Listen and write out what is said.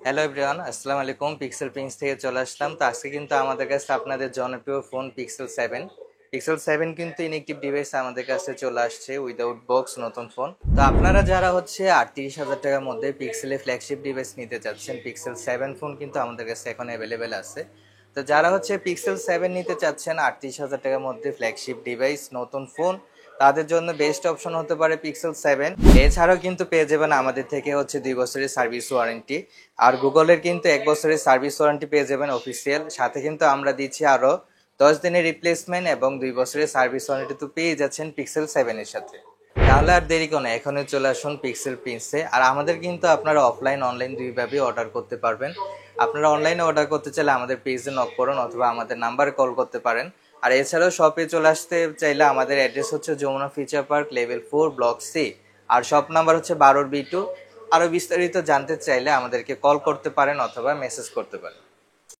Hello everyone, আসসালামু আলাইকুম। Pixel Prince থেকে চলে আসলাম। তো আজকে কিন্তু আমাদের কাছে আপনাদের জনপ্রিয় ফোন পিক্সেল 7 কিন্তু ইনএক্টিভ ডিভাইস আমাদের কাছে চলে আসছে উইদাউট বক্স নতুন ফোন। তো আপনারা যারা হচ্ছে 38,000 টাকার মধ্যে পিক্সেলের ফ্ল্যাগশিপ ডিভাইস নিতে চাচ্ছেন, পিক্সেল 7 ফোন কিন্তু আমাদের কাছে এখন অ্যাভেলেবেল আছে। তো যারা হচ্ছে পিক্সেল 7 নিতে চাচ্ছেন 38,000 টাকার মধ্যে ফ্ল্যাগশিপ ডিভাইস নতুন ফোন, তাদের জন্য বেস্ট অপশন হতে পারে পিক্সেল 7। এছাড়াও কিন্তু পেয়ে যাবেন আমাদের থেকে হচ্ছে 2 বছরের সার্ভিস ওয়ারেন্টি, আর গুগলের কিন্তু 1 বছরের সার্ভিস ওয়ারেন্টি পেয়ে যাবেন অফিসিয়াল। সাথে কিন্তু আমরা দিচ্ছি আরো 10 দিনের রিপ্লেসমেন্ট এবং 2 বছরের সার্ভিস ওয়ারেন্টি তো পেয়ে যাচ্ছেন পিক্সেল 7 এর সাথে। তাহলে আর দেরি কোনো, এখনই চলে আসুন পিক্সেল প্রিন্সে। আর আমাদের কিন্তু আপনারা অফলাইন অনলাইন দুইভাবেই অর্ডার করতে পারবেন। আপনারা অনলাইনে অর্ডার করতে চাইলে আমাদের পেজে নক করুন অথবা আমাদের নাম্বারে কল করতে পারেন। আর এছাড়াও শপে চলে আসতে চাইলে আমাদের অ্যাড্রেস হচ্ছে Jamuna future park level 4 block C, আর শপ নাম্বার হচ্ছে 12B2। আরও বিস্তারিত জানতে চাইলে আমাদেরকে কল করতে পারেন অথবা মেসেজ করতে পারেন।